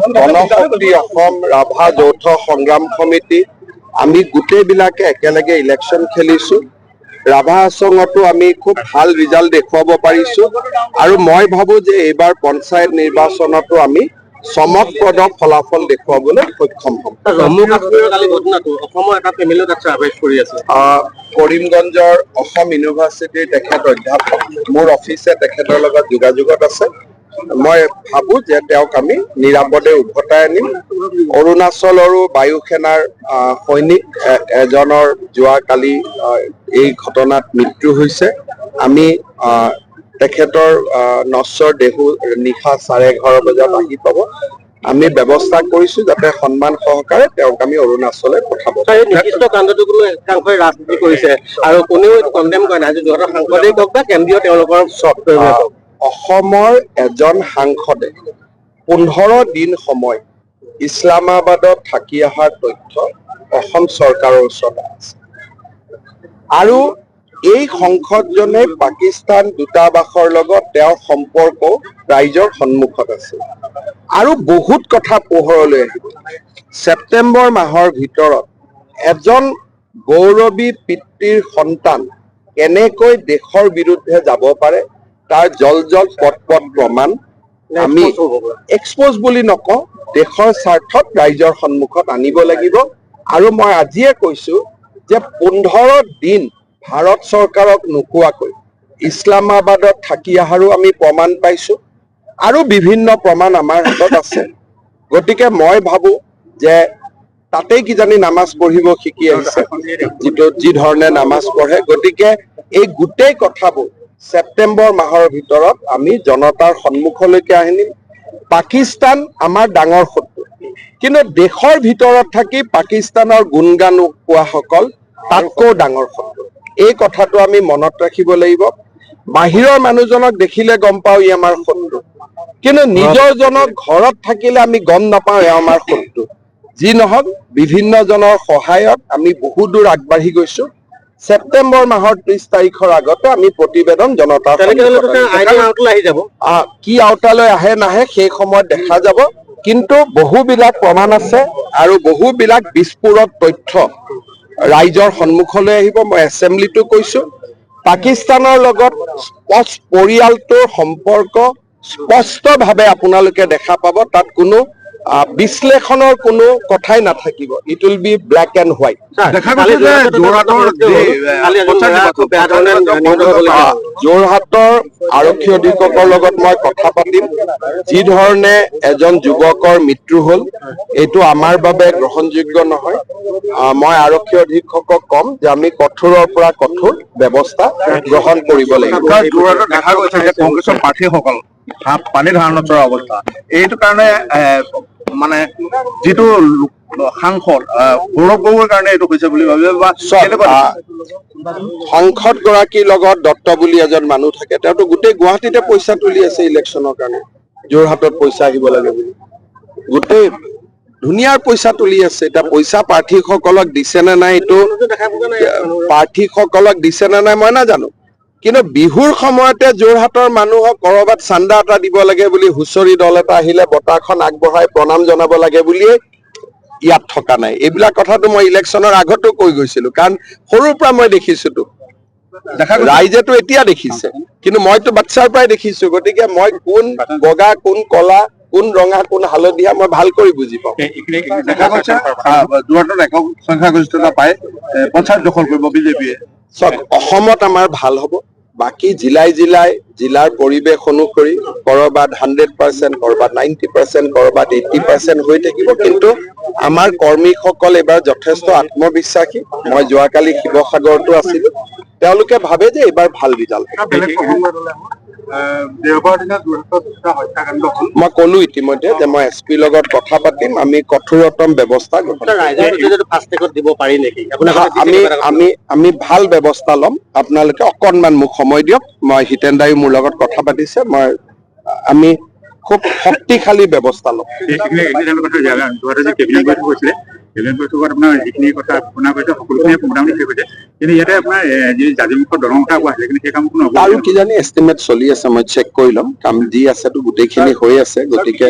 গণশক্তি অসম ৰাভা যৌথ সংগ্ৰাম সমিতি আমি গোটেইবিলাকে একেলগে ইলেকশ্যন খেলিছো। ৰাভা আসনতো আমি খুব ভাল ৰিজাল্ট দেখুৱাব পাৰিছো আৰু মই ভাবো যে এইবাৰ পঞ্চায়ত নিৰ্বাচনতো আমি চমকপ্ৰদ ফলাফল দেখুৱাবলৈ সক্ষম হ'ম। জম্মু কাশ্মীৰৰ কালি ঘটনাটো অসমৰ এটা ফেমিলিও তাত চাৰ্ভাইভ কৰি আছে। কৰিমগঞ্জৰ অসম ইউনিভাৰ্চিটিৰ তেখেত অধ্যাপক, মোৰ অফিচে তেখেতৰ লগত যোগাযোগত আছে। মই ভাবো যে তেওঁক আমি নিৰাপদে উভতাই আনিম। অৰুণাচলৰো বায়ু সেনাৰ সৈনিক এজনৰ যোৱাকালি এই ঘটনাত মৃত্যু হৈছে। আমি তেখেতৰ নশ্বৰ দেহু নিশা 11:30 বজাত আহি পাব। আমি ব্যৱস্থা কৰিছো যাতে সন্মান সহকাৰে তেওঁক আমি অৰুণাচললৈ পঠাব। নিৰ্দিষ্ট কাণ্ডটো কোনো একাংশই ৰাজনীতি কৰিছে আৰু কোনেও কণ্ডেম কৰা নাই, যোৰহাটৰ সাংসদেই হওক বা কেন্দ্ৰীয় তেওঁলোকৰ অসমৰ এজন সাংসদে 15 দিন সময় ইছলামাবাদত থাকি অহাৰ তথ্য অসম চৰকাৰৰ ওচৰত আছে আৰু এই সংসদজনে পাকিস্তান দূতাবাসৰ লগত তেওঁৰ সম্পৰ্ক ৰাইজৰ সন্মুখত আছে আৰু বহুত কথা পোহৰলৈ আহিব। ছেপ্টেম্বৰ মাহৰ ভিতৰত এজন গৌৰৱী পিতৃৰ সন্তান কেনেকৈ দেশৰ বিৰুদ্ধে যাব পাৰে তাৰ জল পট প্ৰমাণ আমি এক্সপ'জ বুলি নকওঁ, দেশৰ স্বাৰ্থত ৰাইজৰ সন্মুখত আনিব লাগিব। আৰু মই আজিয়ে কৈছো যে 15 দিন ভাৰত চৰকাৰক নোকোৱাকৈ ইছলামাবাদত থাকি অহাৰো আমি প্ৰমাণ পাইছো আৰু বিভিন্ন প্ৰমাণ আমাৰ হাতত আছে। গতিকে মই ভাবো যে তাতেই কিজানি নামাজ পঢ়িব শিকি আহিছে, যি ধৰণে নামাজ পঢ়ে। গতিকে এই গোটেই কথাবোৰ ছেপ্টেম্বৰ মাহৰ ভিতৰত আমি জনতাৰ সন্মুখলৈকে আনিম। পাকিস্তান আমাৰ ডাঙৰ শত্ৰু, কিন্তু দেশৰ ভিতৰত থাকি পাকিস্তানৰ গুণগান কোৱাসকল তাতকৈও ডাঙৰ শত্ৰু। এই কথাটো আমি মনত ৰাখিব লাগিব। বাহিৰৰ মানুহজনক দেখিলে গম পাওঁ ই আমাৰ শত্ৰু, কিন্তু নিজৰজনক ঘৰত থাকিলে আমি গম নাপাওঁ এওঁ আমাৰ শত্ৰু। যি নহওক বিভিন্নজনৰ সহায়ত আমি বহু দূৰ আগবাঢ়ি গৈছো। ছেপ্টেম্বৰ মাহৰ 30 তাৰিখৰ আগতে আমি প্ৰতিবেদন জনতাৰ কি আওতালৈ আহে নাহে সেই সময়ত দেখা যাব, কিন্তু বহুবিলাক প্ৰমাণ আছে আৰু বহুবিলাক বিস্ফোৰক তথ্য ৰাইজৰ সন্মুখলৈ আহিব। মই এছেম্বলিটো কৈছো পাকিস্তানৰ লগত পৰিয়ালটোৰ সম্পৰ্ক স্পষ্টভাৱে আপোনালোকে দেখা পাব। তাত কোনো বিশ্লেষণৰ কোনো কথাই নাথাকিব। It will be black and white. যোৰহাটৰ আৰক্ষী অধীক্ষকৰ লগত মই কথা পাতিম। যি ধৰণে এজন যুৱকৰ মৃত্যু হল এইটো আমাৰ বাবে গ্ৰহণযোগ্য নহয়। মই আৰক্ষী অধীক্ষকক কম যে আমি কঠোৰৰ পৰা কঠোৰ ব্যৱস্থা গ্ৰহণ কৰিব লাগিব। যোৰহাটত দেখা গৈছে যে কংগ্ৰেছৰ প্ৰাৰ্থীসকল পানী ধাৰণত চৰা অৱস্থা, এইটো কাৰণে মানে যিটো সাংসদ গৌৰৱ গগৈৰ কাৰণে এইটো হৈছে বুলি ভাবিব বা সাংসদ গৰাকীৰ লগত দত্ত বুলি এজন মানুহ থাকে, তেওঁতো গোটেই গুৱাহাটীতে পইচা তুলি আছে ইলেকশ্যনৰ কাৰণে, যোৰহাটত পইচা আহিব লাগে বুলি গোটেই ধুনীয়াৰ পইচা তুলি আছে। এতিয়া পইচা প্ৰাৰ্থীসকলক দিছে নে নাই, এইটো প্ৰাৰ্থীসকলক দিছে নে নাই মই নাজানো, কিন্তু বিহুৰ সময়তে যোৰহাটৰ মানুহক কৰবাত চান্দা এটা দিব লাগে বুলি হুঁচৰি দল এটা আহিলে বঁটাখন আগবঢ়াই প্ৰণাম জনাব লাগে বুলিয়ে ইয়াত থকা নাই। এইবিলাক কথাটো মই ইলেকশ্যনৰ আগতো কৈ গৈছিলো, কাৰণ সৰুৰ পৰা মই দেখিছোতো, ৰাইজেতো এতিয়া দেখিছে, কিন্তু মইতো বাচ্ছাৰ পৰাই দেখিছো। গতিকে মই কোন বগা কোন কলা কোন ৰঙা কোন হালধীয়া মই ভাল কৰি বুজি পাওঁ। দেখা গৈছে যোৰহাটত একক সংখ্যাগৰিষ্ঠতা পায় পঞ্চায়ত দখল কৰিব বিজেপিয়ে। চব অসমত আমাৰ ভাল হ'ব, বাকী জিলাৰ পৰিৱেশ অনুসৰি কৰবাত 100%, কৰবাত 90%, কৰবাত 80% হৈ থাকিব। কিন্তু আমাৰ কৰ্মীসকল এইবাৰ যথেষ্ট আত্মবিশ্বাসী। মই যোৱাকালি শিৱসাগৰতো আছিলো, তেওঁলোকে ভাবে যে এইবাৰ ভাল ৰিজাল্ট। মই কলো ইতিমধ্যে যে মই এছপিৰ লগত কথা পাতিম, আমি কঠোৰতম ব্যৱস্থা আমি ভাল ব্যৱস্থা ল'ম। আপোনালোকে অকণমান মোক সময় দিয়ক, মই হিতেন দায়ো মোৰ লগত কথা পাতিছে, আমি খুব শক্তিশালী ব্যৱস্থা ল'ম। কেবিনেট বৈঠকত আপোনাৰ যিখিনি কথা ঘোষণা কৰিছে সকলোখিনি মোটামুটি শেষ হৈছে, কিন্তু ইয়াতে আপোনাৰ যি জাজিমুখৰ দলং কথা কোৱা হৈছে, কিন্তু সেই কাম কোনো আৰু কিজানি এষ্টিমেট চলি আছে, মই চেক কৰি ল'ম। কাম যি আছেতো গোটেইখিনি হৈ আছে, গতিকে